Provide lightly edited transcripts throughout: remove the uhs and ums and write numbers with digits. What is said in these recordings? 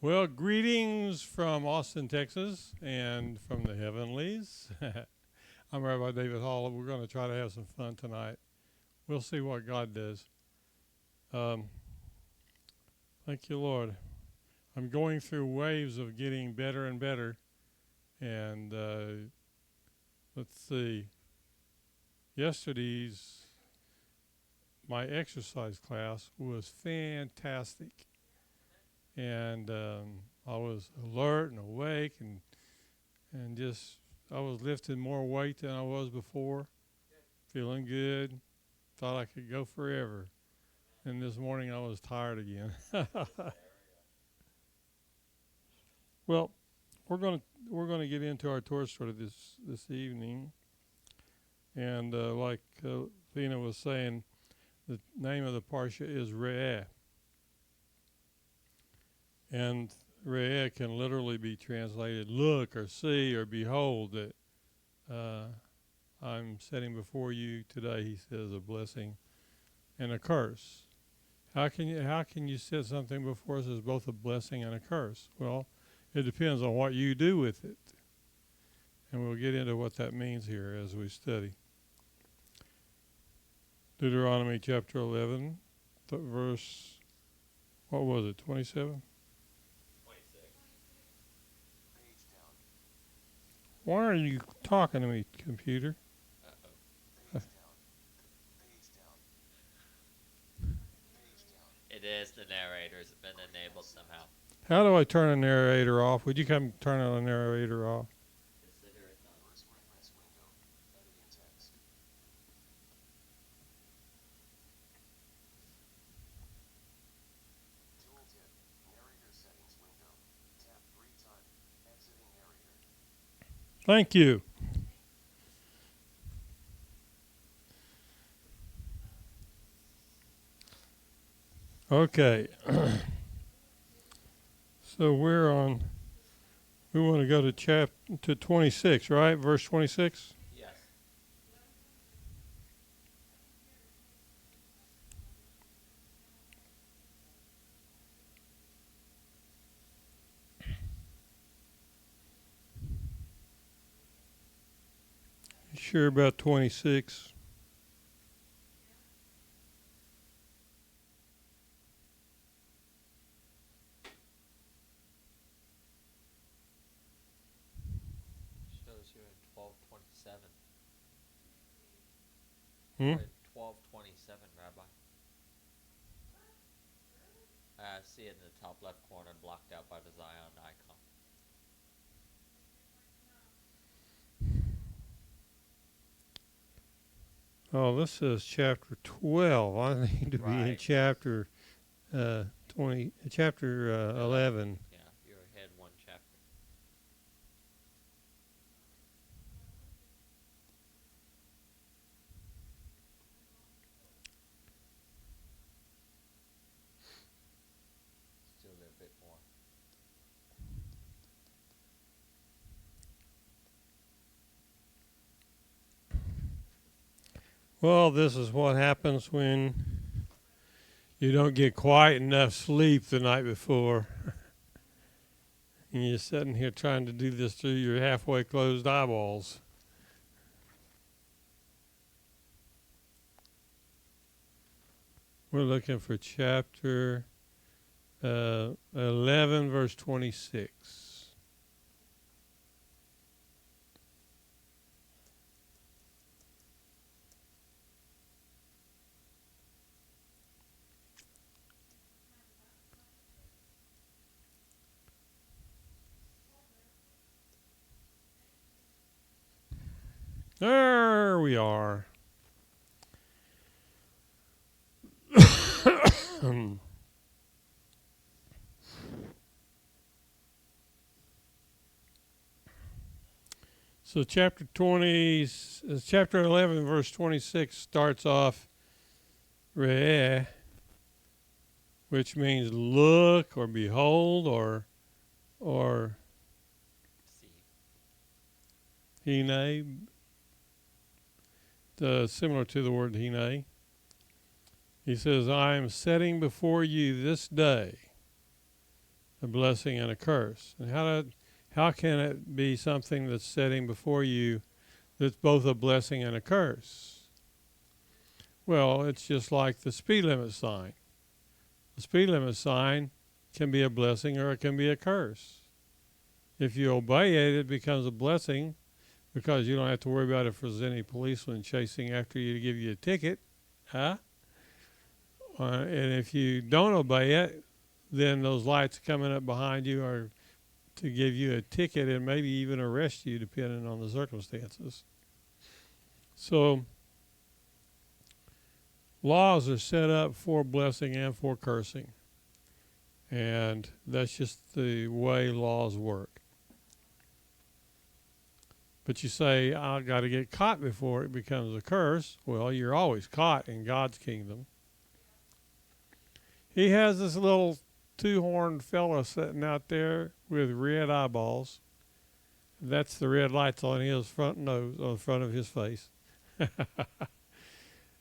Well, greetings from Austin, Texas, and from the heavenlies. I'm Rabbi David Hall. We're going to try to have some fun tonight. We'll see what God does. Um, Thank you, Lord. I'm going through waves of getting better and better. And let's see. Yesterday's my exercise class was fantastic. And I was alert and awake and just I was lifting more weight than I was before, feeling good, thought I could go forever. And this morning I was tired again. Well, we're gonna get into our Torah story this evening, and like Lena was saying, the name of the parsha is Re'eh, and Re'eh can literally be translated look or see or behold. That I'm setting before you today, he says, a blessing and a curse. How can you set something before us as both a blessing and a curse? Well, it depends on what you do with it. And we'll get into what that means here as we study. Deuteronomy chapter 11, verse, what was it, 27? 26. Why are you talking to me, computer? It is the narrator's been enabled somehow. How do I turn a narrator off? Would you come turn a narrator off? Consider it done. Thank you. Okay. So we want to go to 26, right? Verse 26? Yes. You sure about 26? Shows you in 1227. Hmm? 1227, Rabbi. I see it in the top left corner, blocked out by the Zion icon. Oh, this says chapter 12. I need to be in Right. chapter 11. Yeah, you're ahead one chapter. Still a bit more. Well, this is what happens when you don't get quite enough sleep the night before. And you're sitting here trying to do this through your halfway closed eyeballs. We're looking for chapter 11, verse 26. There we are. So chapter 11, verse 26 starts off Re'eh, which means look or behold or See. hine, similar to the word hine. He says, I am setting before you this day a blessing and a curse. And how can it be something that's setting before you that's both a blessing and a curse? Well, it's just like the speed limit sign. The speed limit sign can be a blessing or it can be a curse. If you obey it, it becomes a blessing because you don't have to worry about if there's any policeman chasing after you to give you a ticket. Huh? And if you don't obey it, then those lights coming up behind you are to give you a ticket and maybe even arrest you depending on the circumstances. So laws are set up for blessing and for cursing. And that's just the way laws work. But you say, I've got to get caught before it becomes a curse. Well, you're always caught in God's kingdom. He has this little two-horned fella sitting out there with red eyeballs. That's the red lights on his front nose, on the front of his face.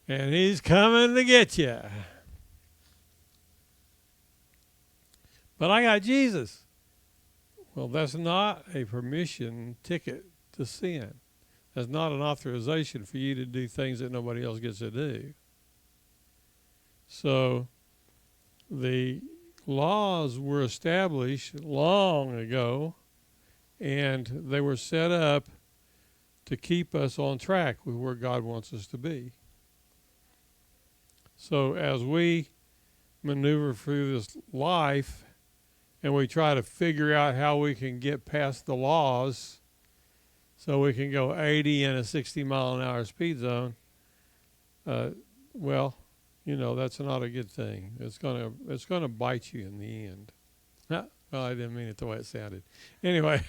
And he's coming to get you. But I got Jesus. Well, that's not a permission ticket to sin. That's not an authorization for you to do things that nobody else gets to do. So the laws were established long ago, and they were set up to keep us on track with where God wants us to be. So as we maneuver through this life and we try to figure out how we can get past the laws so we can go 80 in a 60 mile an hour speed zone, well, you know, that's not a good thing. It's gonna bite you in the end. Well, I didn't mean it the way it sounded. Anyway,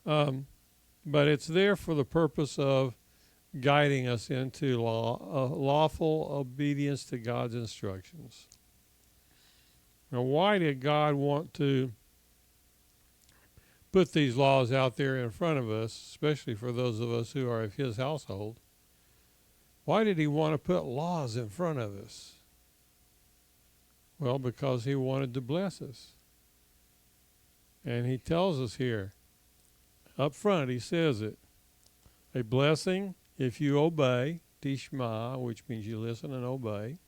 but it's there for the purpose of guiding us into lawful obedience to God's instructions. Now, why did God want to put these laws out there in front of us, especially for those of us who are of His household? Why did He want to put laws in front of us? Well, because He wanted to bless us. And He tells us here, up front, He says it. A blessing if you obey, tishma, which means you listen and obey,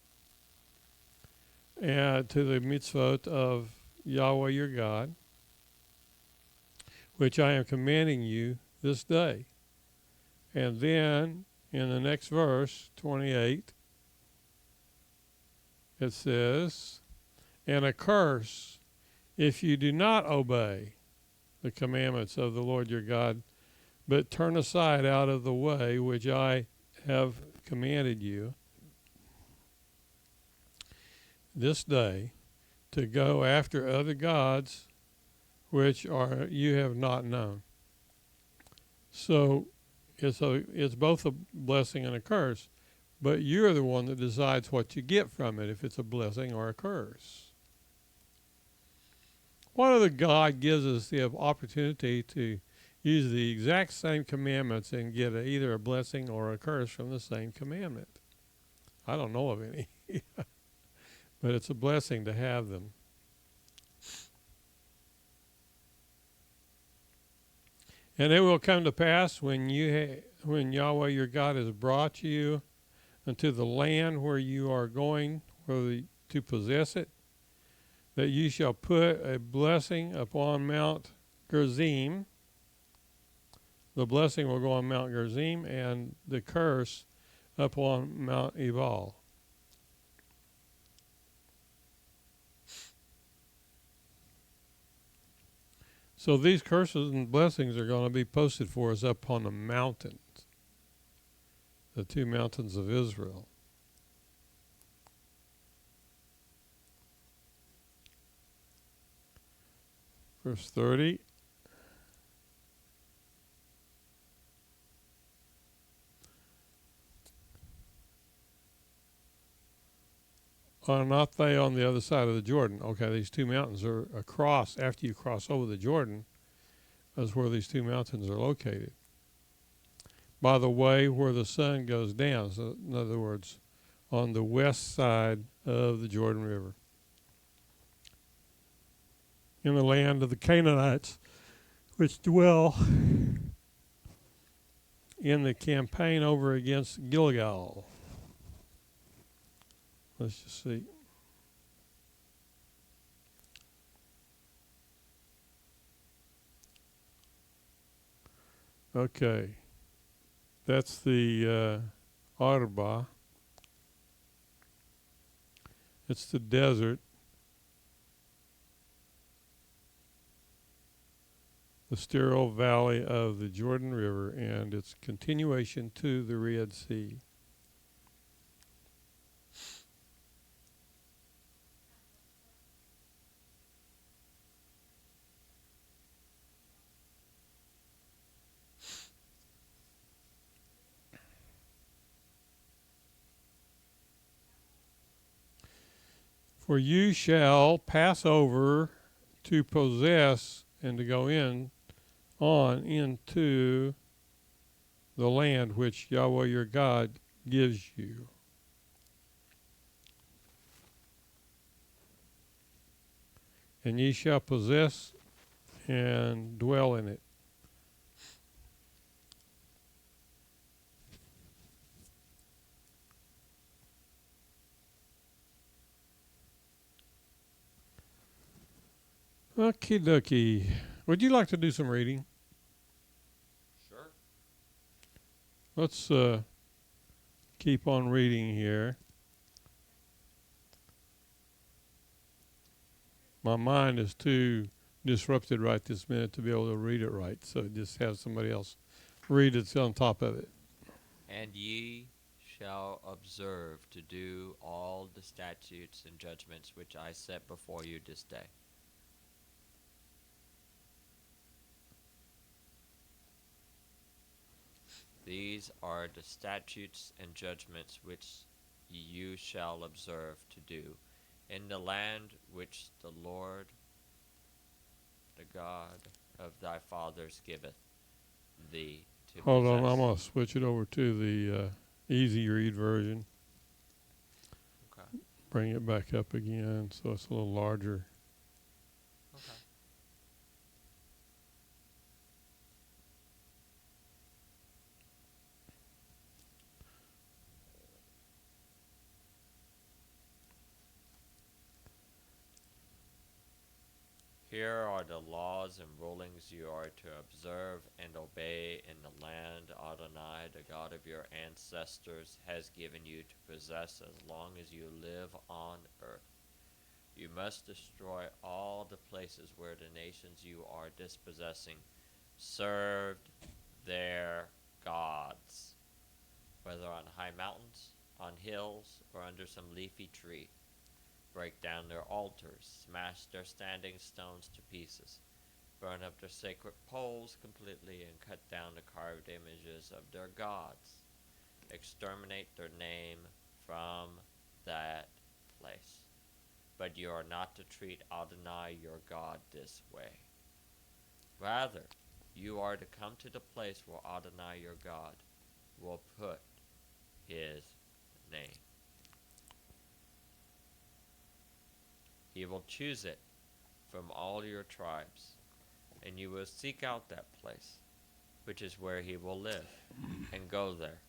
and to the mitzvot of Yahweh your God, which I am commanding you this day. And then in the next verse, 28, it says, and a curse if you do not obey the commandments of the Lord your God, but turn aside out of the way which I have commanded you this day to go after other gods which you have not known. So it's both a blessing and a curse, but you're the one that decides what you get from it, if it's a blessing or a curse. What other God gives us the opportunity to use the exact same commandments and get either a blessing or a curse from the same commandment? I don't know of any. But it's a blessing to have them. And it will come to pass when Yahweh your God has brought you unto the land where you are going to possess it, that you shall put a blessing upon Mount Gerizim. The blessing will go on Mount Gerizim, and the curse upon Mount Ebal. So these curses and blessings are going to be posted for us up on the mountains, the two mountains of Israel. Verse 30. Are not they on the other side of the Jordan? Okay, these two mountains are across. After you cross over the Jordan, that's where these two mountains are located. By the way where the sun goes down. So in other words, on the west side of the Jordan River. in the land of the Canaanites, which dwell in the campaign over against Gilgal. Let's just see. Okay. That's the Arba. It's the desert. The sterile valley of the Jordan River and its continuation to the Red Sea. For you shall pass over to possess and to go in on into the land which Yahweh your God gives you. And ye shall possess and dwell in it. Okie dokie. Would you like to do some reading? Sure. Let's keep on reading here. My mind is too disrupted right this minute to be able to read it right, so just have somebody else read it on top of it. And ye shall observe to do all the statutes and judgments which I set before you this day. These are the statutes and judgments which you shall observe to do in the land which the Lord, the God of thy fathers, giveth thee to Hold on, possess. I'm going to switch it over to the easy read version. Okay. Bring it back up again so it's a little larger. Okay. Here are the laws and rulings you are to observe and obey in the land Adonai, the God of your ancestors, has given you to possess as long as you live on earth. You must destroy all the places where the nations you are dispossessing served their gods, whether on high mountains, on hills, or under some leafy tree. Break down their altars, smash their standing stones to pieces, burn up their sacred poles completely, and cut down the carved images of their gods. Exterminate their name from that place. But you are not to treat Adonai your God this way. Rather, you are to come to the place where Adonai your God will put his name. He will choose it from all your tribes, and you will seek out that place, which is where he will live, and go there.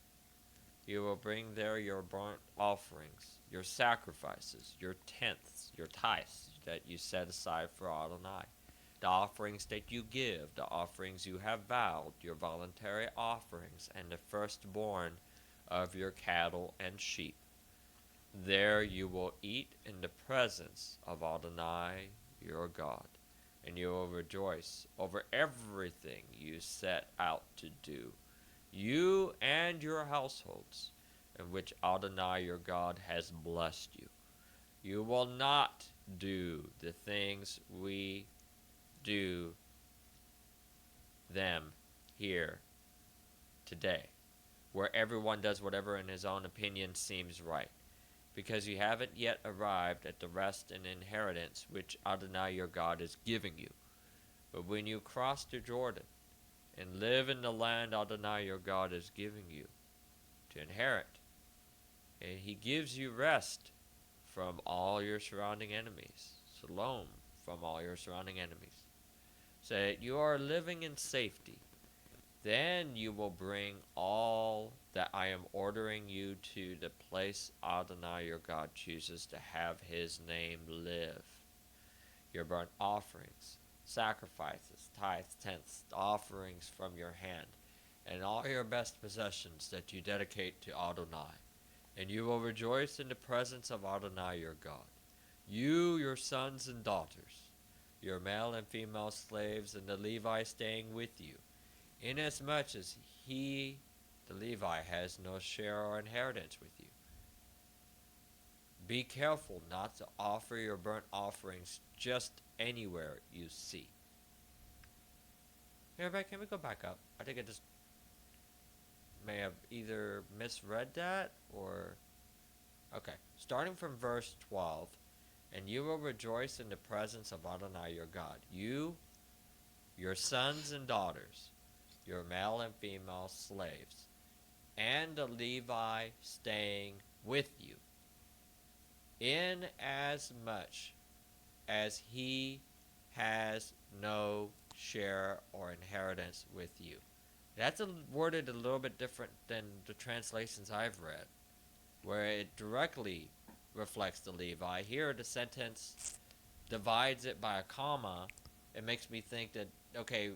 You will bring there your burnt offerings, your sacrifices, your tenths, your tithes that you set aside for Adonai, the offerings that you give, the offerings you have vowed, your voluntary offerings, and the firstborn of your cattle and sheep. There you will eat in the presence of Adonai your God, and you will rejoice over everything you set out to do, you and your households, in which Adonai your God has blessed you. You will not do the things we do them here today, where everyone does whatever in his own opinion seems right, because you haven't yet arrived at the rest and inheritance which Adonai your God is giving you. But when you cross the Jordan and live in the land Adonai your God is giving you to inherit, and he gives you rest from all your surrounding enemies, Shalom, from all your surrounding enemies, so that you are living in safety. Then you will bring all that I am ordering you to the place Adonai your God chooses to have his name live. Your burnt offerings, sacrifices, tithes, tenths, offerings from your hand, and all your best possessions that you dedicate to Adonai. And you will rejoice in the presence of Adonai your God. You, your sons and daughters, your male and female slaves, and the Levi staying with you, inasmuch as he, the Levi, has no share or inheritance with you. Be careful not to offer your burnt offerings just anywhere you see. Hey, everybody, can we go back up? I think I just may have either misread that or... Okay, starting from verse 12. And you will rejoice in the presence of Adonai your God. You, your sons and daughters, your male and female slaves, and the Levi staying with you, inasmuch as he has no share or inheritance with you. That's worded a little bit different than the translations I've read, where it directly reflects the Levi. Here the sentence divides it by a comma. It makes me think that, okay,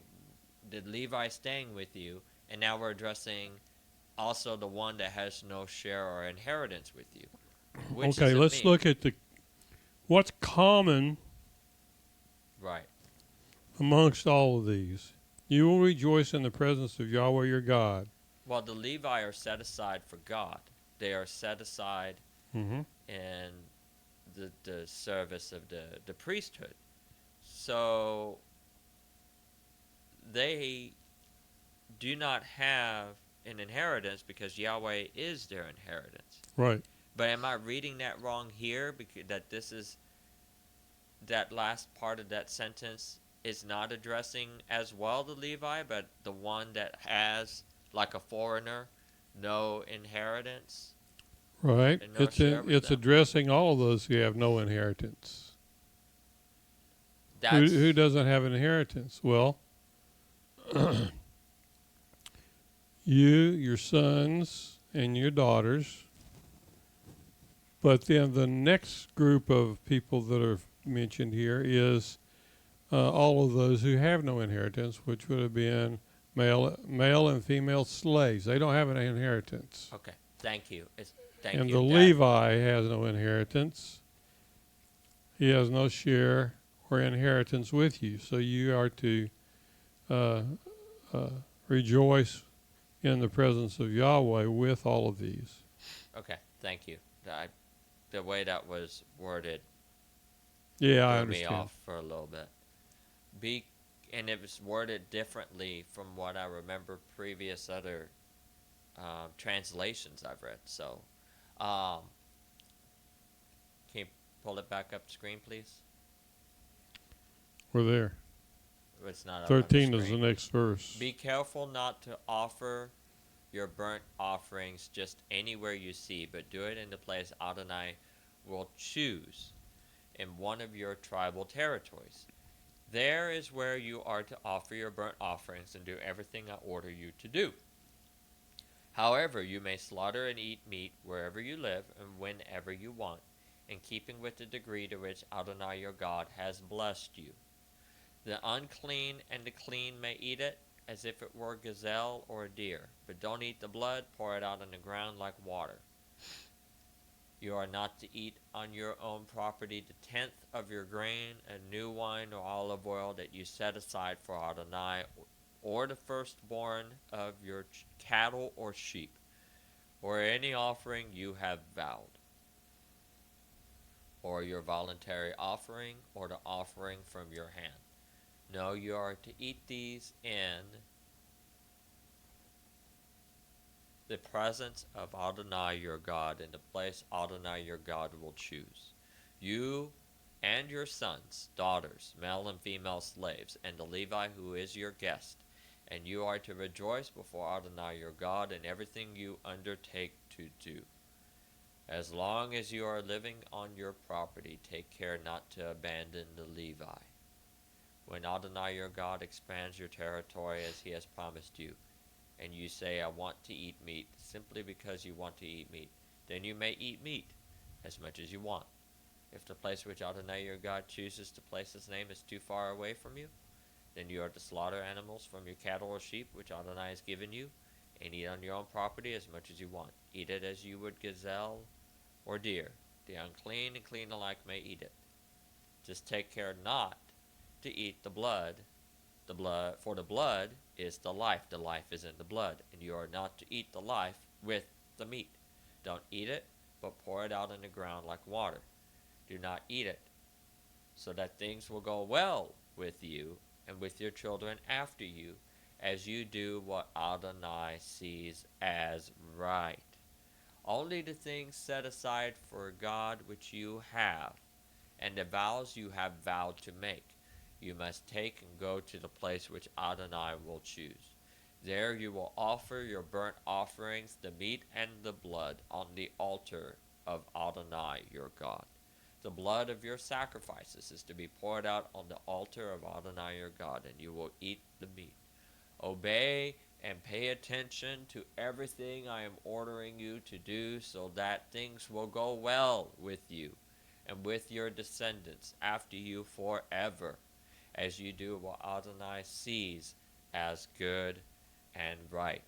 the Levi staying with you, and now we're addressing also the one that has no share or inheritance with you. Which Okay, let's look at what's common right amongst all of these. You will rejoice in the presence of Yahweh your God. Well, the Levi are set aside for God. They are set aside in the service of the priesthood. So they do not have an inheritance because Yahweh is their inheritance. Right. But am I reading that wrong here? Because that this is that last part of that sentence is not addressing as well the Levi, but the one that has, like a foreigner, no inheritance. Right. And no It's addressing all of those who have no inheritance. Who doesn't have an inheritance? Well, you, your sons, and your daughters. But then the next group of people that are mentioned here is all of those who have no inheritance, which would have been male and female slaves. They don't have an inheritance. Okay, thank you. And the Levi has no inheritance. He has no share or inheritance with you. So you are to rejoice in the presence of Yahweh with all of these. Okay, thank you. The way that was worded I threw understand. me off for a little bit. And it was worded differently from what I remember previous other translations I've read. So, can you pull it back up screen, please? We're there. It's not 13 up on the is the screen. next verse. Be careful not to offer your burnt offerings just anywhere you see, but do it in the place Adonai will choose in one of your tribal territories. There is where you are to offer your burnt offerings and do everything I order you to do. However, you may slaughter and eat meat wherever you live and whenever you want, in keeping with the degree to which Adonai your God has blessed you. The unclean and the clean may eat it, as if it were gazelle or a deer. But don't eat the blood, pour it out on the ground like water. You are not to eat on your own property the tenth of your grain, and new wine or olive oil that you set aside for Adonai, or the firstborn of your cattle or sheep, or any offering you have vowed, or your voluntary offering, or the offering from your hand. No, you are to eat these in the presence of Adonai your God, in the place Adonai your God will choose. You and your sons, daughters, male and female slaves, and the Levi who is your guest. And you are to rejoice before Adonai your God in everything you undertake to do. As long as you are living on your property, take care not to abandon the Levi. When Adonai your God expands your territory as he has promised you, and you say, I want to eat meat, simply because you want to eat meat, then you may eat meat as much as you want. If the place which Adonai your God chooses to place his name is too far away from you, then you are to slaughter animals from your cattle or sheep which Adonai has given you, and eat on your own property as much as you want. Eat it as you would gazelle or deer. The unclean and clean alike may eat it. Just take care not to eat the blood, for the blood is the life is in the blood, and you are not to eat the life with the meat. Don't eat it, but pour it out on the ground like water. Do not eat it, so that things will go well with you and with your children after you, as you do what Adonai sees as right. Only the things set aside for God which you have, and the vows you have vowed to make, you must take and go to the place which Adonai will choose. There you will offer your burnt offerings, the meat and the blood, on the altar of Adonai your God. The blood of your sacrifices is to be poured out on the altar of Adonai your God, and you will eat the meat. Obey and pay attention to everything I am ordering you to do, so that things will go well with you and with your descendants after you forever, as you do what Adonai sees as good and right.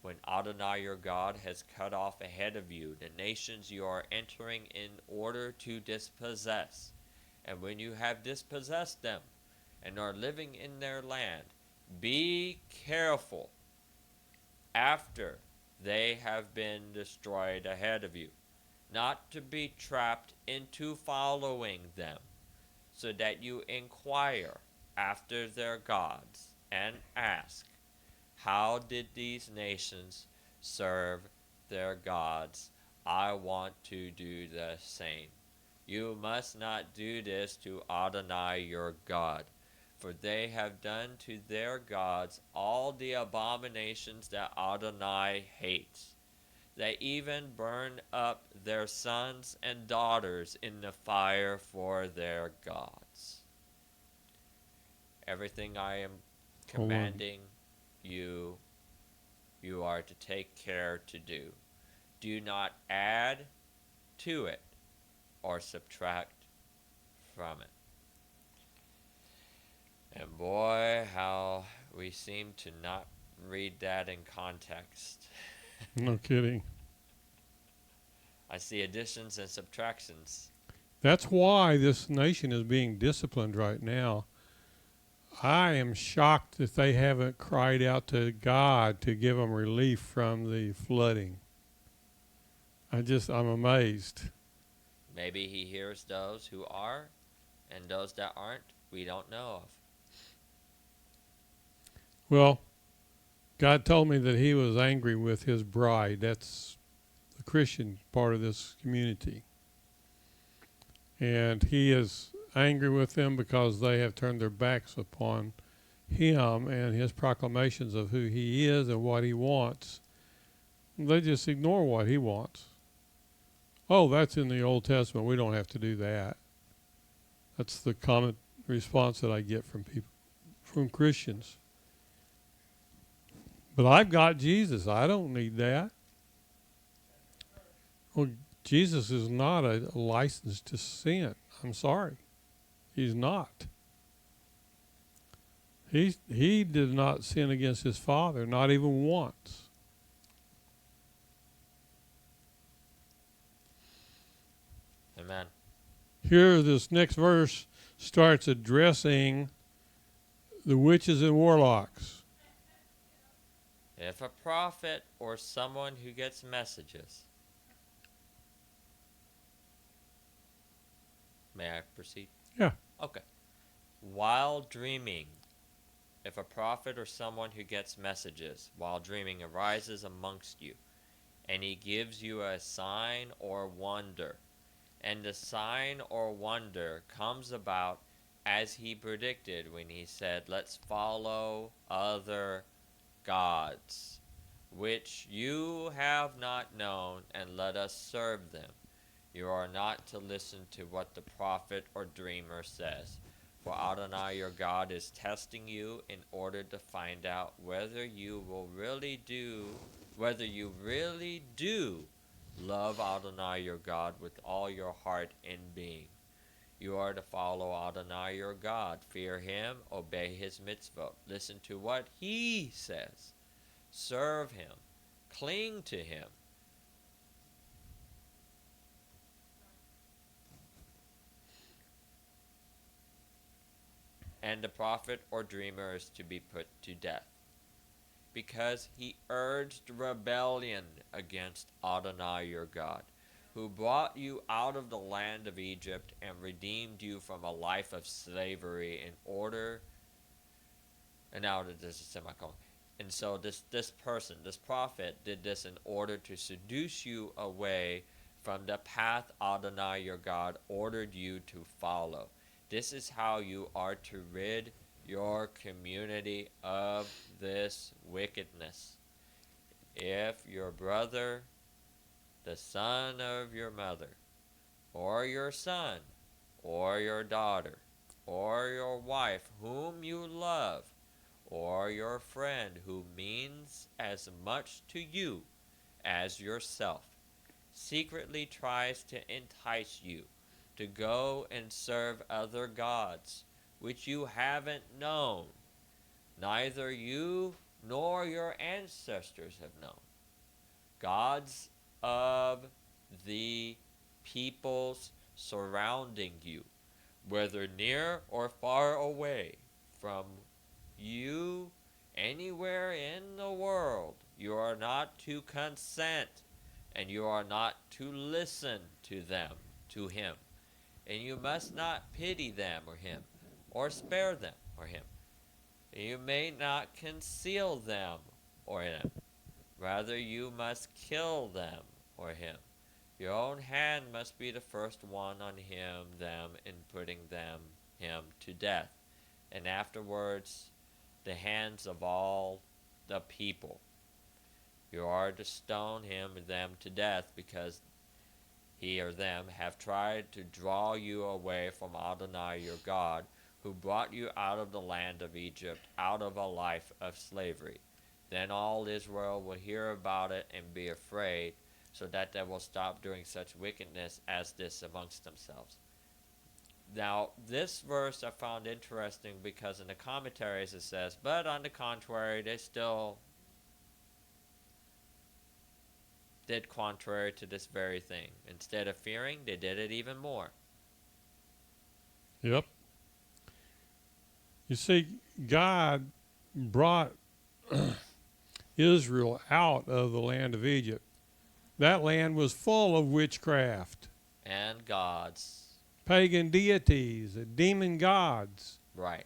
When Adonai your God has cut off ahead of you the nations you are entering in order to dispossess, and when you have dispossessed them and are living in their land, be careful after they have been destroyed ahead of you, not to be trapped into following them, so that you inquire after their gods and ask, how did these nations serve their gods? I want to do the same. You must not do this to Adonai your God, for they have done to their gods all the abominations that Adonai hates. They even burn up their sons and daughters in the fire for their gods. Everything I am commanding you, you are to take care to do. Do not add to it or subtract from it. And boy, how we seem to not read that in context. No kidding. I see additions and subtractions. That's why this nation is being disciplined right now. I am shocked that they haven't cried out to God to give them relief from the flooding. I'm amazed. Maybe he hears those who are, and those that aren't, we don't know of. Well, God told me that he was angry with his bride. That's the Christian part of this community. And he is angry with them because they have turned their backs upon him and his proclamations of who he is and what he wants. They just ignore what he wants. Oh, that's in the Old Testament. We don't have to do that. That's the common response that I get from people, from Christians. But I've got Jesus. I don't need that. Well, Jesus is not a license to sin. I'm sorry. He's not. He did not sin against his Father, not even once. Amen. Here, this next verse starts addressing the witches and warlocks. If a prophet or someone who gets messages. May I proceed? Yeah. Okay. While dreaming, if a prophet or someone who gets messages while dreaming arises amongst you, and he gives you a sign or wonder, and the sign or wonder comes about as he predicted when he said, let's follow other gods, which you have not known, and let us serve them. You are not to listen to what the prophet or dreamer says, for Adonai your God is testing you in order to find out whether you really do love Adonai your God with all your heart and being. You are to follow Adonai your God, fear him, obey his mitzvot, listen to what he says, serve him, cling to him. And the prophet or dreamer is to be put to death, because he urged rebellion against Adonai your God, who brought you out of the land of Egypt and redeemed you from a life of slavery in order. And now there's a semicolon. And so this prophet, did this in order to seduce you away from the path Adonai your God ordered you to follow. This is how you are to rid your community of this wickedness. If your brother, the son of your mother, or your son, or your daughter, or your wife whom you love, or your friend who means as much to you as yourself, secretly tries to entice you to go and serve other gods, which you haven't known, neither you nor your ancestors have known, gods of the peoples surrounding you, whether near or far away from you, anywhere in the world, you are not to consent, and you are not to listen to them, to him. And you must not pity them or him, or spare them or him. You may not conceal them or him. Rather, you must kill them or him. Your own hand must be the first one on him, them, in putting him to death, and afterwards the hands of all the people. You are to stone him and them to death, because he or them have tried to draw you away from Adonai your God, who brought you out of the land of Egypt, out of a life of slavery. Then all Israel will hear about it and be afraid, so that they will stop doing such wickedness as this amongst themselves. Now, this verse I found interesting because in the commentaries it says, but on the contrary, they still did contrary to this very thing. Instead of fearing, they did it even more. Yep. You see, God brought Israel out of the land of Egypt. That land was full of witchcraft, And gods. pagan deities, demon gods. Right.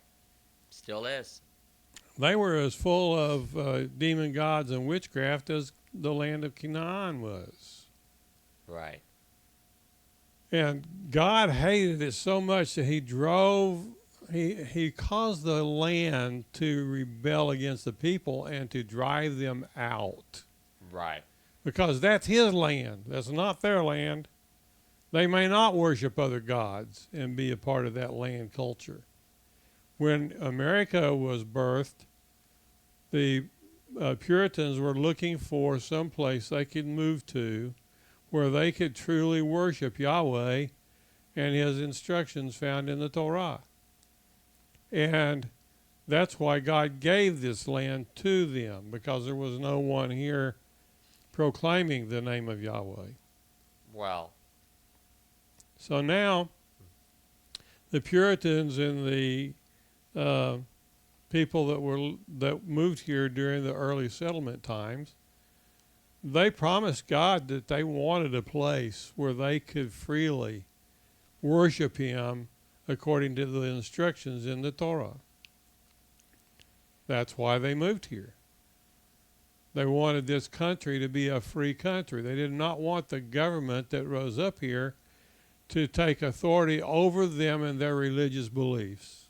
Still is. They were as full of demon gods and witchcraft as the land of Canaan was. Right. And God hated it so much that he caused the land to rebel against the people and to drive them out. Right. Because that's his land. That's not their land. They may not worship other gods and be a part of that land culture. When America was birthed, the Puritans were looking for some place they could move to where they could truly worship Yahweh and his instructions found in the Torah. And that's why God gave this land to them, because there was no one here proclaiming the name of Yahweh. Well. So now the Puritans and the people that moved here during the early settlement times, they promised God that they wanted a place where they could freely worship him according to the instructions in the Torah. That's why they moved here. They wanted this country to be a free country. They did not want the government that rose up here to take authority over them and their religious beliefs.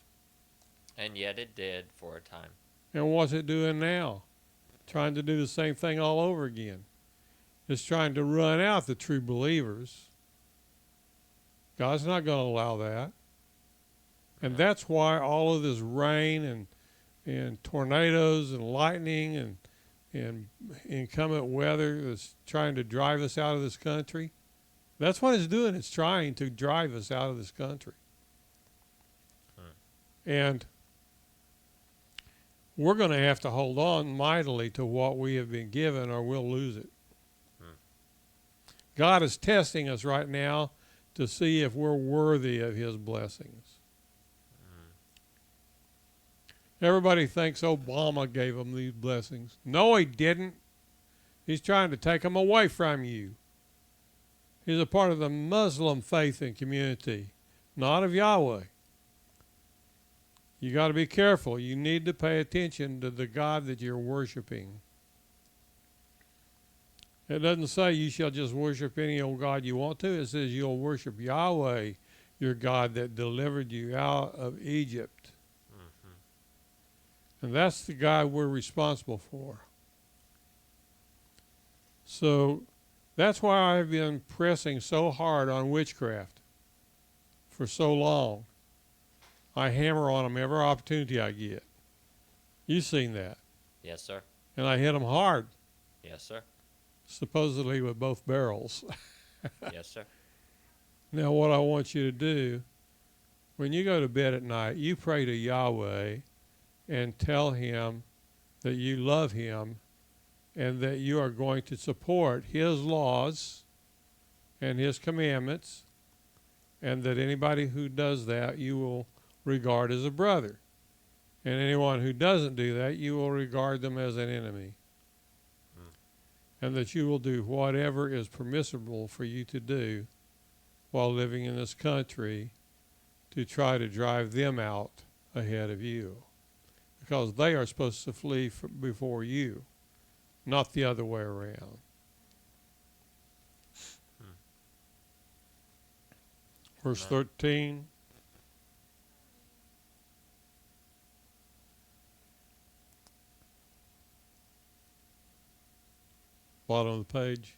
And yet it did for a time. And what's it doing now? trying to do the same thing all over again. It's trying to run out the true believers. God's not going to allow that. And that's why all of this rain and tornadoes and lightning and inclement weather is trying to drive us out of this country. That's what it's doing. It's trying to drive us out of this country. And we're going to have to hold on mightily to what we have been given, or we'll lose it. God is testing us right now to see if we're worthy of his blessings. Everybody thinks Obama gave them these blessings. No, he didn't. He's trying to take them away from you. He's a part of the Muslim faith and community, not of Yahweh. You got to be careful. You need to pay attention to the God that you're worshiping. It doesn't say you shall just worship any old God you want to. It says you'll worship Yahweh, your God that delivered you out of Egypt. And that's the God we're responsible for. So that's why I've been pressing so hard on witchcraft for so long. I hammer on them every opportunity I get. You've seen that. Yes, sir. And I hit them hard. Yes, sir. Supposedly with both barrels. Yes, sir. Now what I want you to do, when you go to bed at night, you pray to Yahweh and tell him that you love him and that you are going to support his laws and his commandments, and that anybody who does that you will regard as a brother. And anyone who doesn't do that, you will regard them as an enemy. And that you will do whatever is permissible for you to do while living in this country to try to drive them out ahead of you. Because they are supposed to flee before you, not the other way around. Verse 13. Bottom of the page.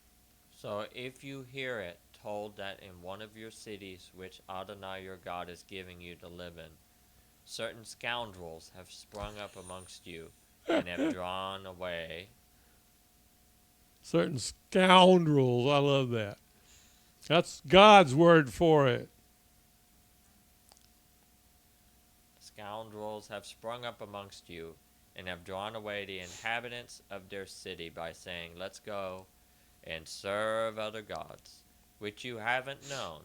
So if you hear it told that in one of your cities which Adonai your God is giving you to live in, certain scoundrels have sprung up amongst you and have drawn away. Certain scoundrels. I love that. That's God's word for it. Scoundrels have sprung up amongst you and have drawn away the inhabitants of their city by saying, let's go and serve other gods, which you haven't known.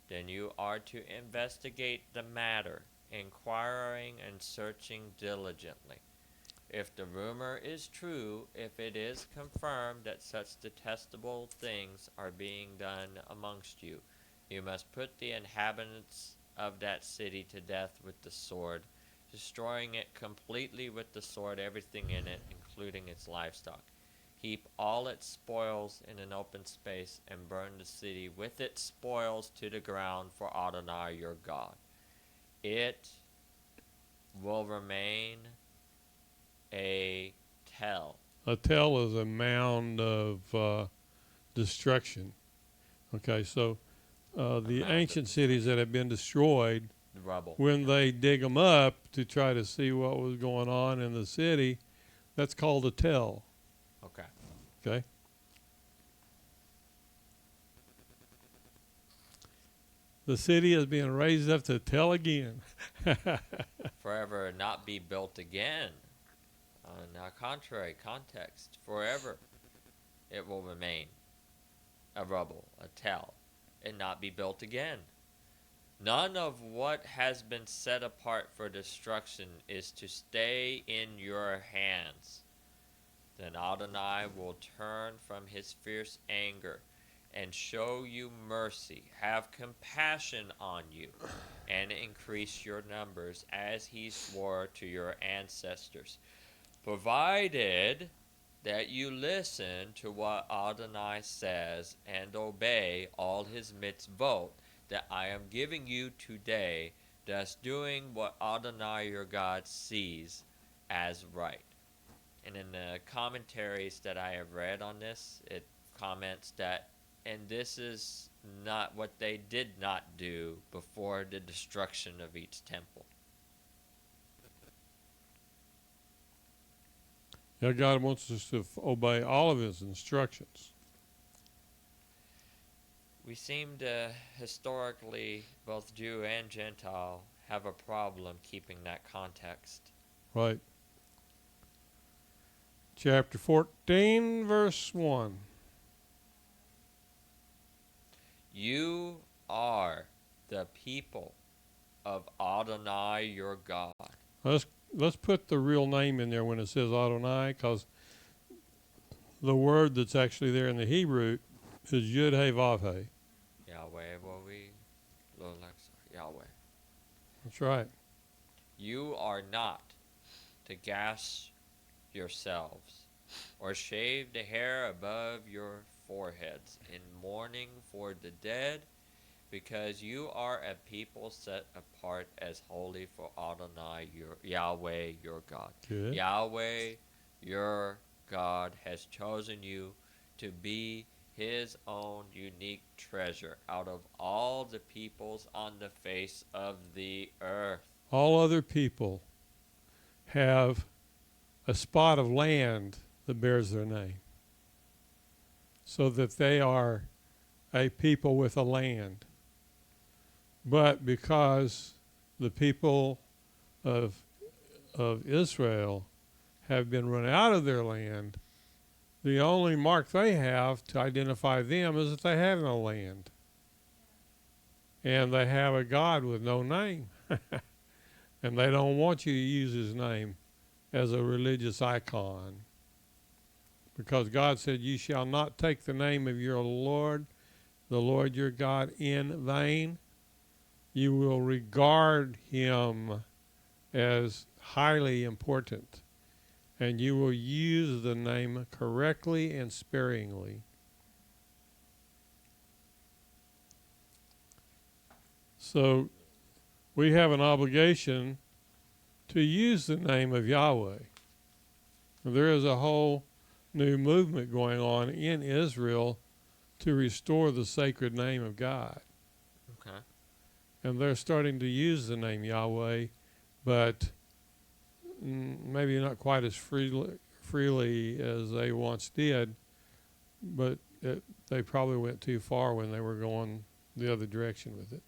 Then you are to investigate the matter, inquiring and searching diligently. If the rumor is true, if it is confirmed that such detestable things are being done amongst you, you must put the inhabitants of that city to death with the sword, destroying it completely with the sword, everything in it, including its livestock. Heap all its spoils in an open space and burn the city with its spoils to the ground for Adonai your God. It will remain a tell. A tell is a mound of destruction. Okay, so the ancient cities that have been destroyed, The rubble. when they dig them up to try to see what was going on in the city, that's called a tell. Okay. Okay? The city is being raised up to tell again. Forever not be built again. In a contrary context, forever it will remain a rubble, a tell, and not be built again. None of what has been set apart for destruction is to stay in your hands. Then Adonai will turn from his fierce anger and show you mercy, have compassion on you, and increase your numbers as he swore to your ancestors, provided that you listen to what Adonai says and obey all his mitzvot that I am giving you today, thus doing what Adonai your God sees as right. And in the commentaries that I have read on this, it comments that, and this is not what they did not do before the destruction of each temple. Yeah, God wants us to obey all of His instructions. We seem to, historically, both Jew and Gentile, have a problem keeping that context. Right. Chapter 14, verse 1. You are the people of Adonai your God. Let's put the real name in there when it says Adonai, because the word that's actually there in the Hebrew is Yud He Vav He. Yahweh, Yahweh. That's right. You are not to gash yourselves or shave the hair above your foreheads in mourning for the dead, because you are a people set apart as holy for Adonai, Yahweh, your God. Good. Yahweh, your God, has chosen you to be His own unique treasure out of all the peoples on the face of the earth. All other people have a spot of land that bears their name, so that they are a people with a land. But because the people of Israel have been run out of their land, the only mark they have to identify them is that they have no land. And they have a God with no name. And they don't want you to use His name as a religious icon. Because God said, you shall not take the name of your Lord, the Lord your God, in vain. You will regard Him as highly important, and you will use the name correctly and sparingly. So we have an obligation to use the name of Yahweh. There is a whole new movement going on in Israel to restore the sacred name of God. Okay. And they're starting to use the name Yahweh, but maybe not quite as freely as they once did, but they probably went too far when they were going the other direction with it.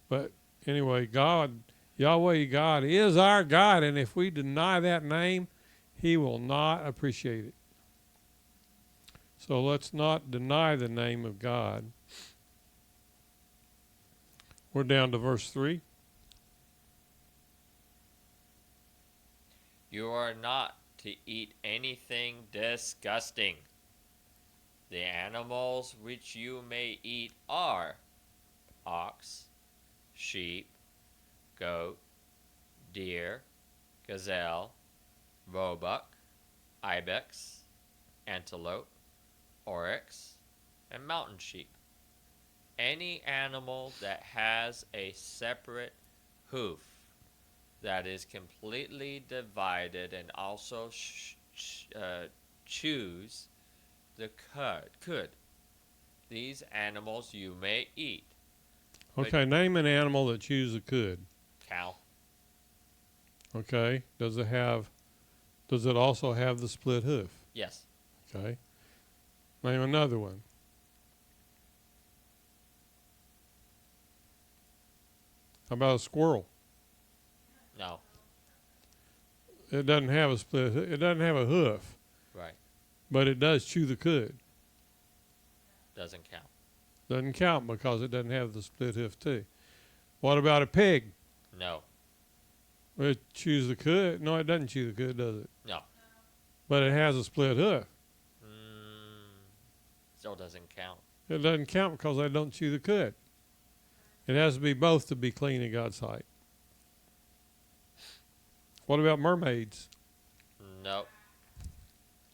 But anyway, Yahweh God is our God, and if we deny that name, He will not appreciate it. So let's not deny the name of God. We're down to verse 3. You are not to eat anything disgusting. The animals which you may eat are ox, sheep, goat, deer, gazelle, roebuck, ibex, antelope, oryx, and mountain sheep. Any animal that has a separate hoof that is completely divided and also chews the cud. These animals you may eat. Okay, name an animal that chews the cud. Cow. Okay, does it also have the split hoof? Yes. Okay. Name another one. How about a squirrel? No. It doesn't have a split. It doesn't have a hoof. Right. But it does chew the cud. Doesn't count. Doesn't count because it doesn't have the split hoof too. What about a pig? No. It chews the cud. No, it doesn't chew the cud, does it? No. But it has a split hoof. Still doesn't count. It doesn't count because they don't chew the cud. It has to be both to be clean in God's sight. What about mermaids? Nope.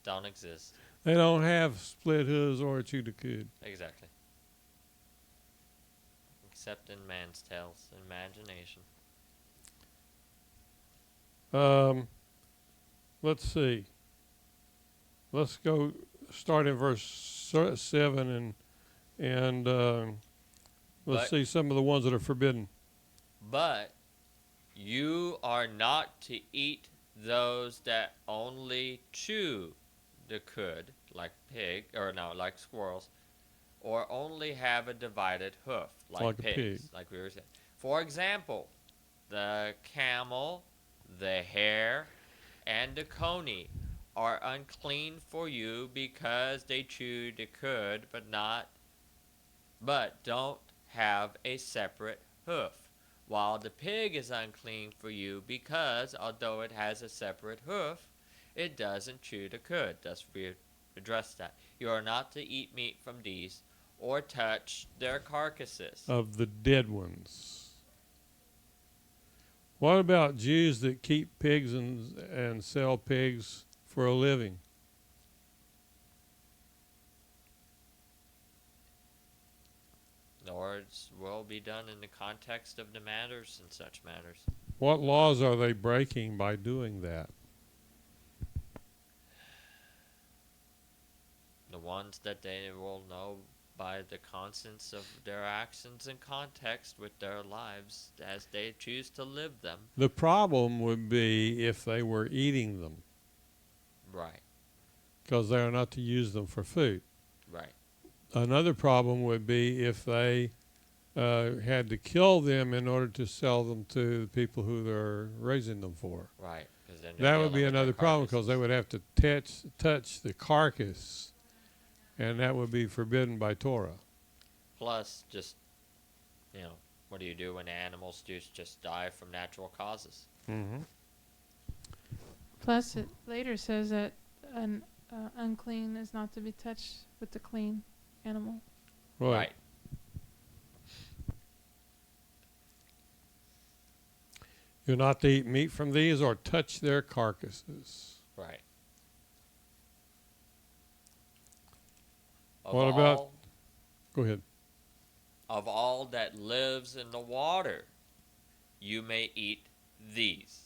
Don't exist. They don't have split hooves or chew the cud. Exactly. Except in man's tales, imagination. Let's see. let's go start in verse 7 and let's But see some of the ones that are forbidden. but you are not to eat those that only chew the cud, like pig, or no, like squirrels, or only have a divided hoof, Like a pig. pigs, like we were saying. For example, the camel, the hare, and the coney are unclean for you because they chew the cud, but don't have a separate hoof. While the pig is unclean for you because, although it has a separate hoof, it doesn't chew the cud. Thus, we address that. You are not to eat meat from these or touch their carcasses. Of the dead ones. What about Jews that keep pigs and sell pigs for a living? Lord's will be done in the context of the matters and such matters. What laws are they breaking by doing that? The ones that they will know by the constants of their actions in context with their lives as they choose to live them. The problem would be if they were eating them, Right, because they are not to use them for food. right, Another problem would be if they had to kill them in order to sell them to the people who they're raising them for. right. 'Cause then they're That would be dealing with their another problem, because they carcasses. would have to touch the carcass, and that would be forbidden by Torah. Plus, just, what do you do when animals just die from natural causes? Mm-hmm. Plus, it later says that an unclean is not to be touched with the clean animal. Right. You're not to eat meat from these or touch their carcasses. Right. What about- Go ahead. Of all that lives in the water, you may eat these.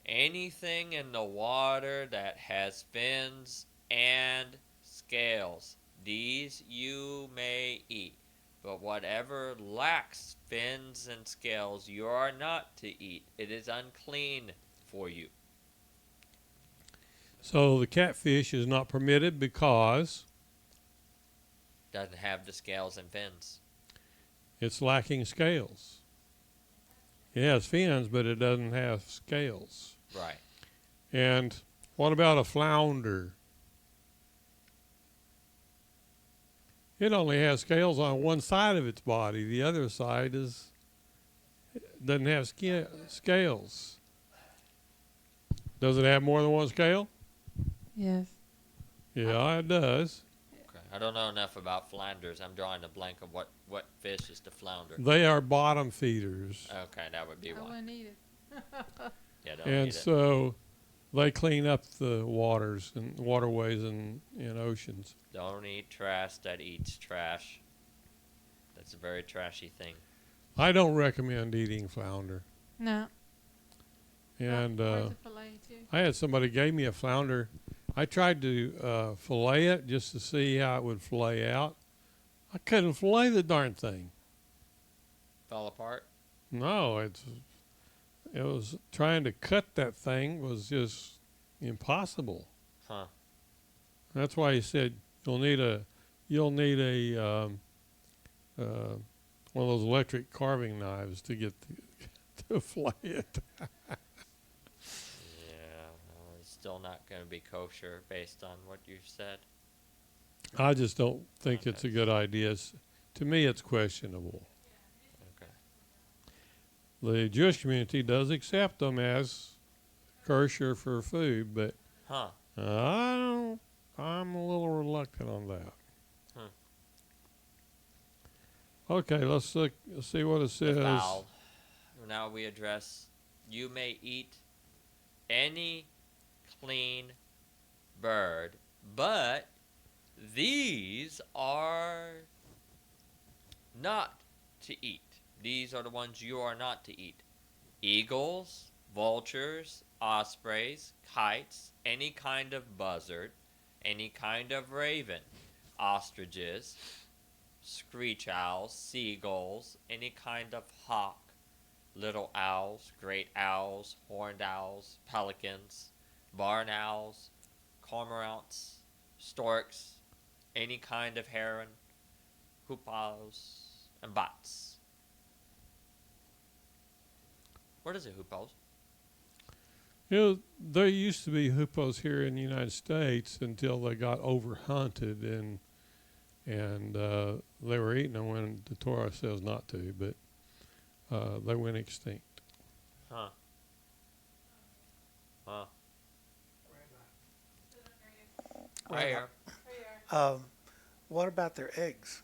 Anything in the water that has fins and scales, these you may eat. But whatever lacks fins and scales, you are not to eat. It is unclean for you. So the catfish is not permitted because Doesn't have the scales and fins. it's lacking scales. It has fins, but it doesn't have scales. Right. And what about a flounder? It only has scales on one side of its body. The other side doesn't have scales. Does it have more than one scale? Yes. Yeah, it does. Okay. I don't know enough about flounders. I'm drawing a blank of what fish is the flounder. They are bottom feeders. Okay, that would be I one. wouldn't eat it. Yeah, don't And eat it. so they clean up the waters and waterways and oceans. Don't eat trash that eats trash. That's a very trashy thing. I don't recommend eating flounder. No. And Hard to fillet too. I had somebody gave me a flounder. I tried to fillet it just to see how it would fillet out. I couldn't fillet the darn thing. Fell apart? No, it was trying to cut that thing was just impossible. Huh. That's why he said you'll need a one of those electric carving knives to get to fillet it. Yeah, well, it's still not going to be kosher based on what you've said. I just don't think it's a good idea. To me, it's questionable. Okay. The Jewish community does accept them as kosher for food, but Huh. I'm a little reluctant on that. Hmm. Okay, let's see what it The says. fowl. Now we address, you may eat any clean bird, but these are not to eat. These are the ones you are not to eat. Eagles, vultures, ospreys, kites, any kind of buzzard, any kind of raven, ostriches, screech owls, seagulls, any kind of hawk, little owls, great owls, horned owls, pelicans, barn owls, cormorants, storks, any kind of heron, hoopoes, and bats. What is a hoopoe? There used to be hippos here in the United States until they got overhunted and they were eating them when the Torah says not to, but they went extinct. Huh. Huh. Right here. What about their eggs?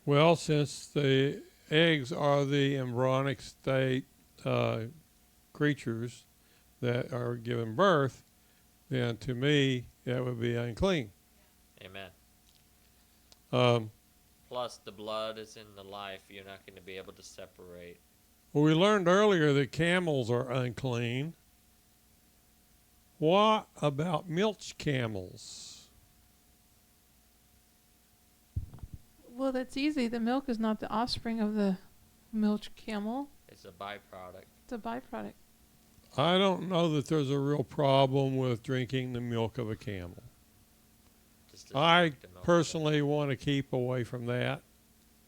Well, since the eggs are the embryonic state creatures that are given birth, then to me that would be unclean. Amen. Plus, the blood is in the life. You're not going to be able to separate. Well, we learned earlier that camels are unclean. What about milch camels? Well, that's easy. The milk is not the offspring of the milch camel. It's a byproduct. It's a byproduct. I don't know that there's a real problem with drinking the milk of a camel. I personally want to keep away from that.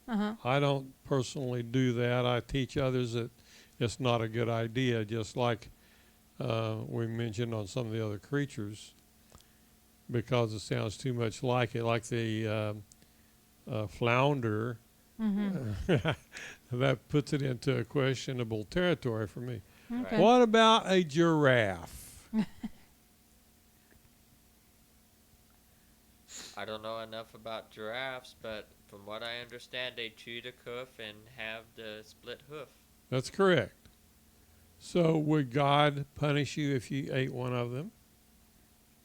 Uh-huh. I don't personally do that. I teach others that it's not a good idea, just like we mentioned on some of the other creatures, because it sounds too much like it, like the flounder. Mm-hmm. That puts it into a questionable territory for me. Okay. What about a giraffe? I don't know enough about giraffes, but from what I understand, they chew the hoof and have the split hoof. That's correct. So would God punish you if you ate one of them?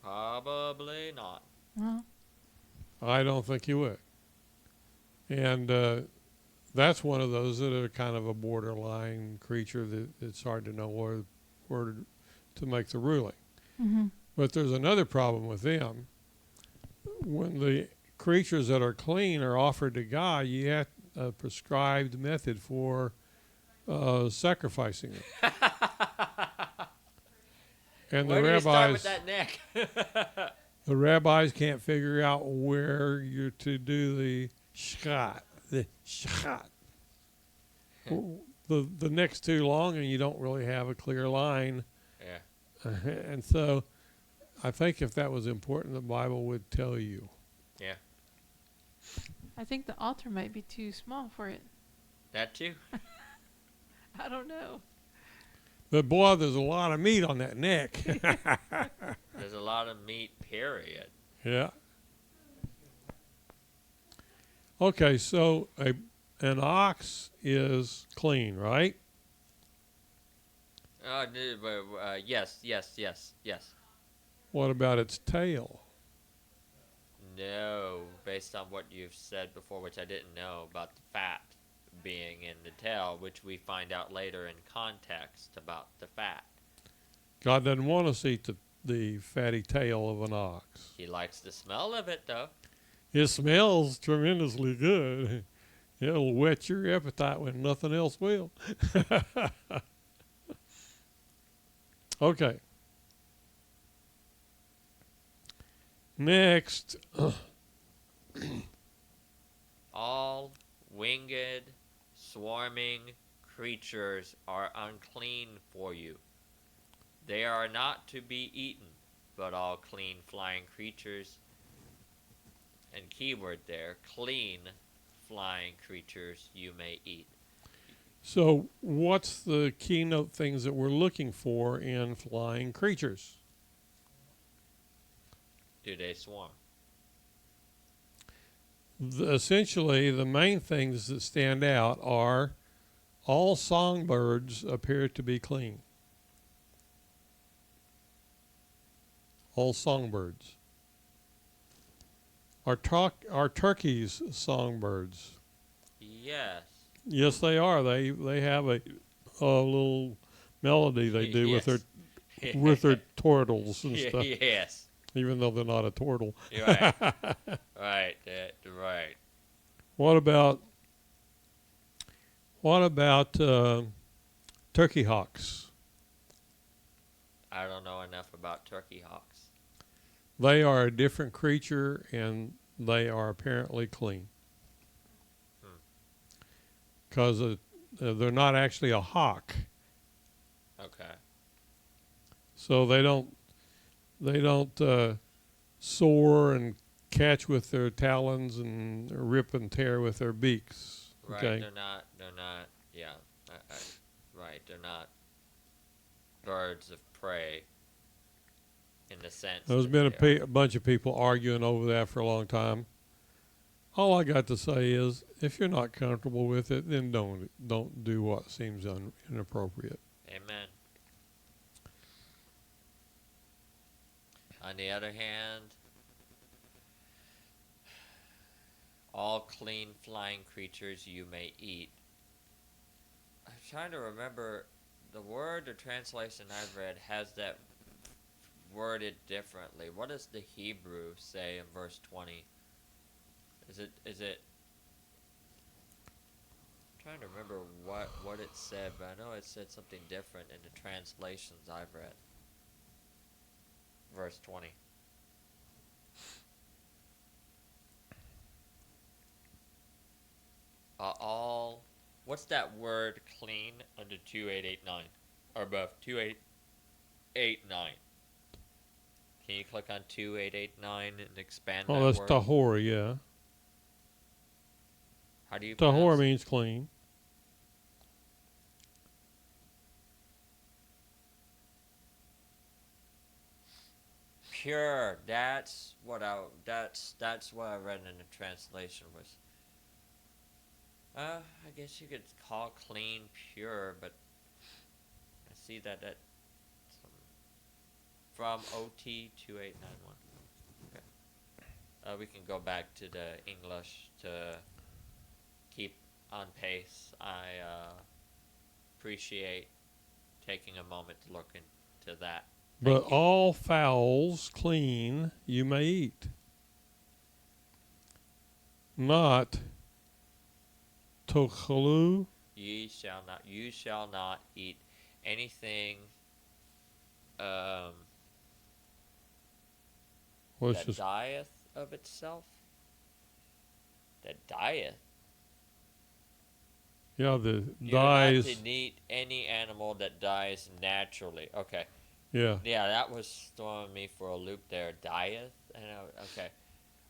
Probably not. Well, I don't think he would. And that's one of those that are kind of a borderline creature that it's hard to know where to make the ruling. mm-hmm. But there's another problem with them. When the creatures that are clean are offered to God, you have a prescribed method for sacrificing them. And Where the do you start rabbis, with that neck? the rabbis can't figure out where you're to do the shchat. The shchat. The neck's too long, and you don't really have a clear line. Yeah. And so, I think if that was important, the Bible would tell you. Yeah. I think the altar might be too small for it. That too? I don't know. But boy, there's a lot of meat on that neck. There's a lot of meat, period. Yeah. Okay, so an ox is clean, right? Yes. What about its tail? No, based on what you've said before, which I didn't know about the fat being in the tail, which we find out later in context about the fat. God doesn't want us to eat the fatty tail of an ox. He likes the smell of it, though. It smells tremendously good. It'll whet your appetite when nothing else will. Okay. Next. All winged, swarming creatures are unclean for you. They are not to be eaten, but all clean flying creatures, and keyword there, clean flying creatures you may eat. So what's the keynote things that we're looking for in flying creatures? Do they swarm? Essentially, the main things that stand out are all songbirds appear to be clean. All songbirds. Are turkeys songbirds? Yes. Yes, they are. They have little melody they do with their turtles and stuff, Yes. even though they're not a turtle. Right. Right. Right. What about turkey hawks? I don't know enough about turkey hawks. They are a different creature, and they are apparently clean. Because they're not actually a hawk. Okay. So they don't soar and catch with their talons and rip and tear with their beaks. Right. Okay. They're not. Yeah. Right. They're not birds of prey. In the sense. There's been a bunch of people arguing over that for a long time. All I got to say is, if you're not comfortable with it, then don't do what seems inappropriate. Amen. On the other hand, all clean flying creatures you may eat. I'm trying to remember the word or translation I've read has that worded differently. What does the Hebrew say in verse 20? Is it I'm trying to remember what it said, but I know it said something different in the translations I've read. Verse 20. What's that word clean under 2889 or above 2889? Can you click on 2889 and expand that Oh, that's word? tahor, yeah. How do you Tahor pronounce it? means clean. Pure. That's what I read in the translation was. I guess you could call clean pure, but I see that from OT 2891. Okay. We can go back to the English to keep on pace. I appreciate taking a moment to look into that. But all fowls clean you may eat. Not tochalu. You shall not eat anything that dieth of itself. That dieth. Yeah, the You're dies. not to eat any animal that dies naturally. Okay. Yeah. Yeah, that was throwing me for a loop there. Dieth? Okay.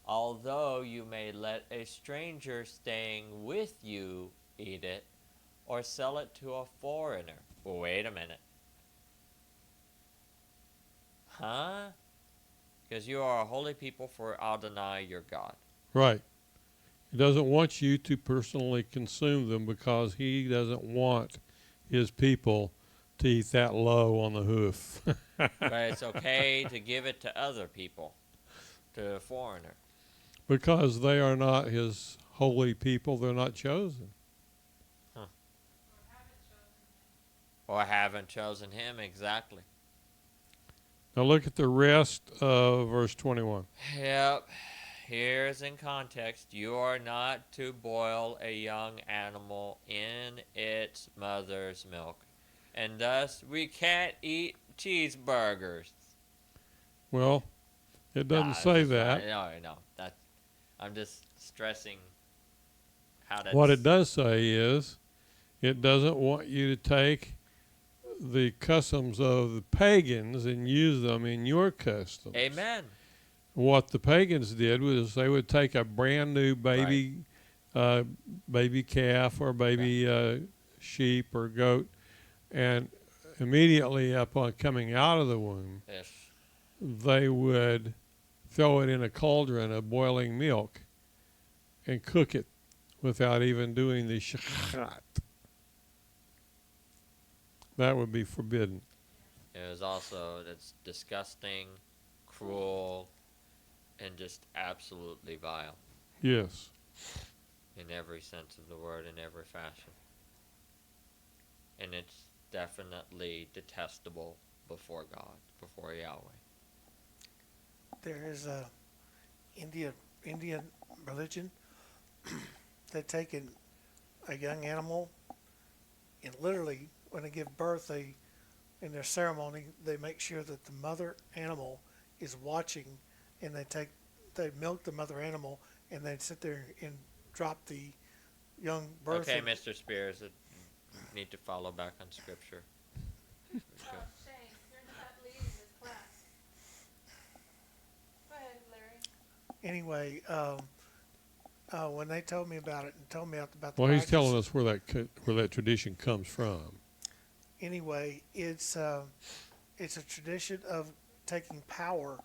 Although you may let a stranger staying with you eat it, or sell it to a foreigner. Well, wait a minute. Huh? Because you are a holy people for Adonai your God. Right. He doesn't want you to personally consume them because he doesn't want his people to eat that low on the hoof. But it's okay to give it to other people, to a foreigner. Because they are not his holy people. They're not chosen. Huh. Or haven't chosen him, exactly. Now look at the rest of verse 21. Yep. Here's in context. You are not to boil a young animal in its mother's milk. And thus, we can't eat cheeseburgers. Well, it doesn't say that. No. I'm just stressing how that's... What it does say is, it doesn't want you to take the customs of the pagans and use them in your customs. Amen. What the pagans did was they would take a brand new baby, baby calf or baby sheep or goat, and immediately upon coming out of the womb, they would throw it in a cauldron of boiling milk and cook it without even doing the shechat. That would be forbidden. It was also, that's disgusting, cruel, and just absolutely vile. Yes. In every sense of the word, in every fashion. and it's definitely detestable before God, before Yahweh. There is a Indian religion that taken a young animal and literally when they give birth, they in their ceremony they make sure that the mother animal is watching, and they milk the mother animal and they sit there and drop the young birth. Okay, Mr. Spears, you need to follow back on Scripture. Oh, shame. You're not leading this class. Go ahead, Larry. Anyway, when they told me about it and told me about the Well, he's practice, telling us where that tradition comes from. anyway, it's a tradition of taking power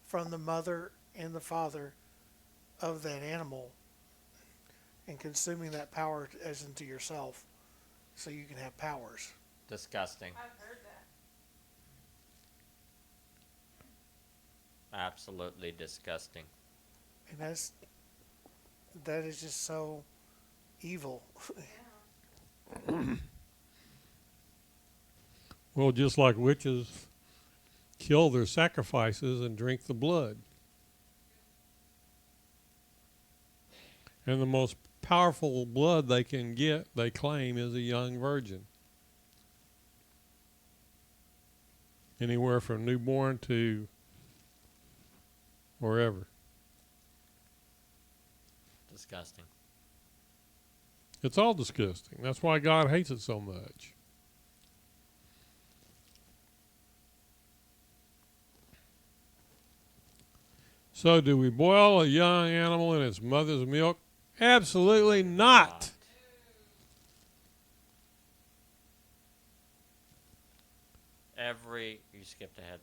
from the mother and the father of that animal and consuming that power as into yourself so you can have powers. Disgusting. I've heard that. Absolutely disgusting. And that is just so evil. Yeah. Well, just like witches kill their sacrifices and drink the blood. And the most powerful blood they can get, they claim, is a young virgin. Anywhere from newborn to wherever. Disgusting. It's all disgusting. That's why God hates it so much. So do we boil a young animal in its mother's milk? Absolutely not. You skipped ahead.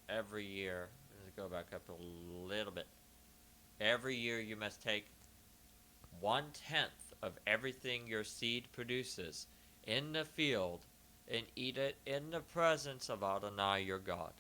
Every year, let's go back up a little bit. Every year you must take 1/10 of everything your seed produces in the field and eat it in the presence of Adonai your God.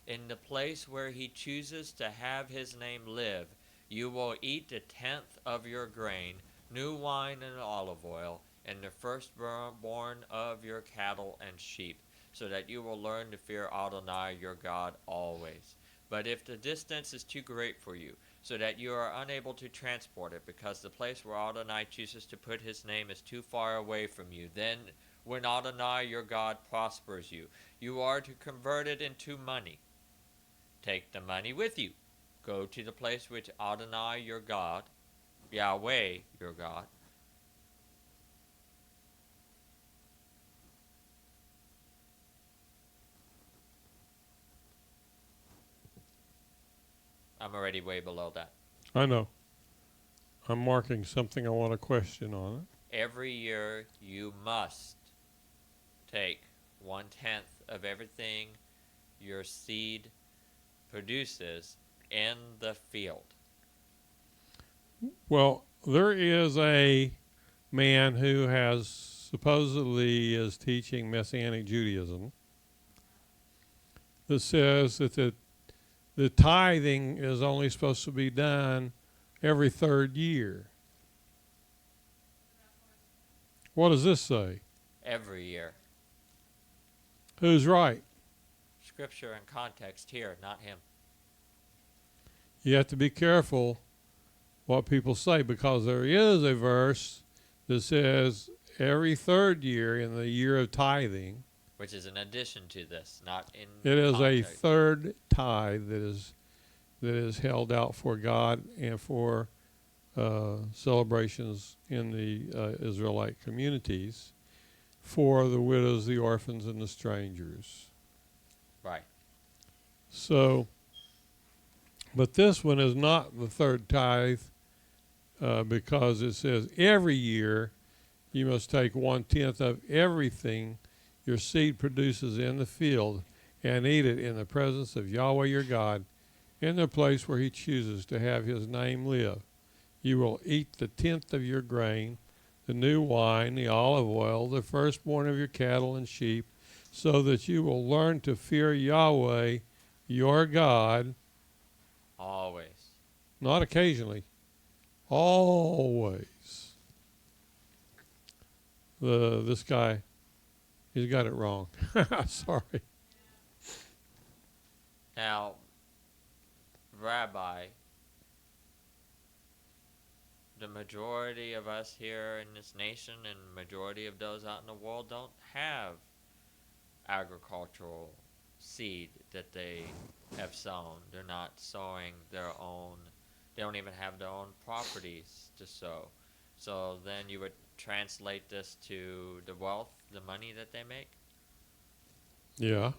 In the place where he chooses to have his name live, you will eat the 10th of your grain, new wine and olive oil, and the firstborn of your cattle and sheep, so that you will learn to fear Adonai your God always. But if the distance is too great for you, so that you are unable to transport it, because the place where Adonai chooses to put his name is too far away from you, then when Adonai your God prospers you, you are to convert it into money. Take the money with you. Go to the place which Adonai your God, Yahweh your God, I'm already way below that. I know. I'm marking something I want to question on it. Every year you must take 1/10 of everything your seed produces in the field. Well, there is a man who has supposedly is teaching Messianic Judaism that says that the tithing is only supposed to be done every third year. What does this say? Every year. Who's right? Scripture and context here, not him. You have to be careful what people say, because there is a verse that says every third year in the year of tithing. Which is an addition to this, not in It is a context. third tithe that is held out for God and for celebrations in the Israelite communities for the widows, the orphans, and the strangers. Right. So, but this one is not the third tithe because it says every year you must take 1/10 of everything your seed produces in the field and eat it in the presence of Yahweh your God in the place where he chooses to have his name live. You will eat the 10th of your grain, the new wine, the olive oil, the firstborn of your cattle and sheep, so that you will learn to fear Yahweh your God. Always. Not occasionally. Always. This guy He's got it wrong. Sorry. Now, Rabbi, the majority of us here in this nation and majority of those out in the world don't have agricultural seed that they have sown. They're not sowing their own. They don't even have their own properties to sow. So then you would translate this to the wealth, the money that they make, Yeah.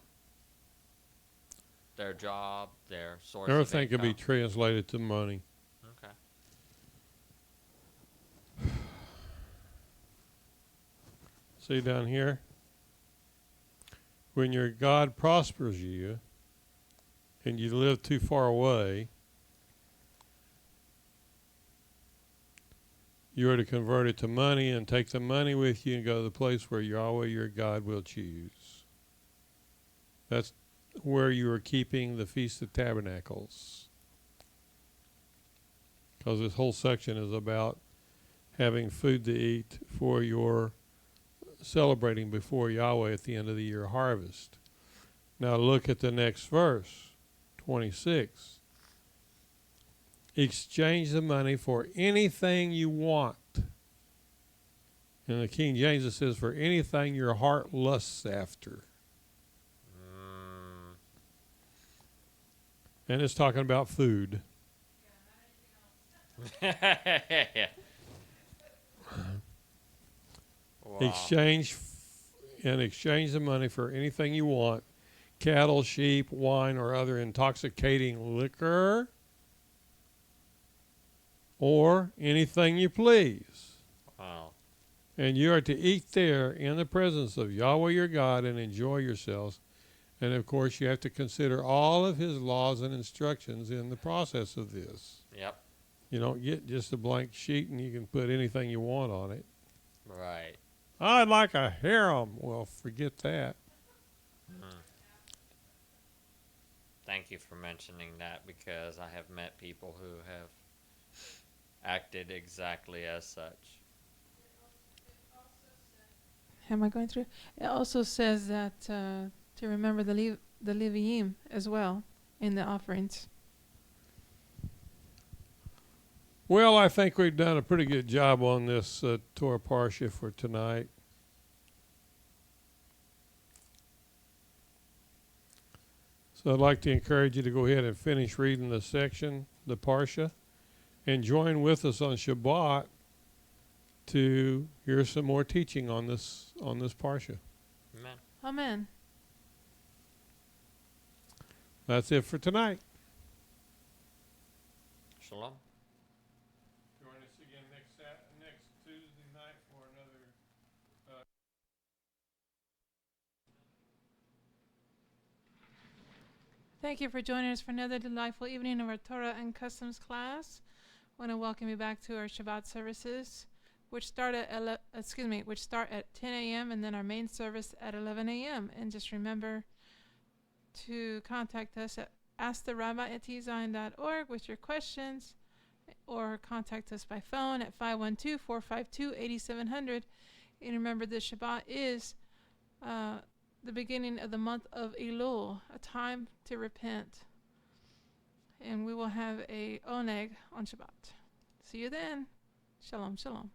their job, their source Everything of can be income. translated to money. Okay. See down here? When your God prospers you and you live too far away, you are to convert it to money and take the money with you and go to the place where Yahweh your God will choose. That's where you are keeping the Feast of Tabernacles. Because this whole section is about having food to eat for your celebrating before Yahweh at the end of the year harvest. Now look at the next verse, 26. Exchange the money for anything you want. In the King James it says for anything your heart lusts after. And it's talking about food. Wow. Exchange the money for anything you want. Cattle, sheep, wine, or other intoxicating liquor. Or anything you please. Wow. And you are to eat there in the presence of Yahweh your God and enjoy yourselves. And of course, you have to consider all of his laws and instructions in the process of this. Yep. You don't get just a blank sheet and you can put anything you want on it. Right. I'd like a harem. Well, forget that. Thank you for mentioning that, because I have met people who have acted exactly as such. Am I going through? It also says that to remember the Leviim as well in the offerings. Well, I think we've done a pretty good job on this Torah Parsha for tonight. So I'd like to encourage you to go ahead and finish reading the section, the Parsha, and join with us on Shabbat to hear some more teaching on this Parsha. Amen. Amen. That's it for tonight. Shalom. Join us again next Tuesday night for another. Thank you for joining us for another delightful evening of our Torah and Customs class. I want to welcome you back to our Shabbat services, which start at 10 a.m. and then our main service at 11 a.m. And just remember to contact us at asktherabbi@tzion.org with your questions, or contact us by phone at 512-452-8700. And remember, the Shabbat is the beginning of the month of Elul, a time to repent. And we will have a oneg on Shabbat. See you then. Shalom, shalom.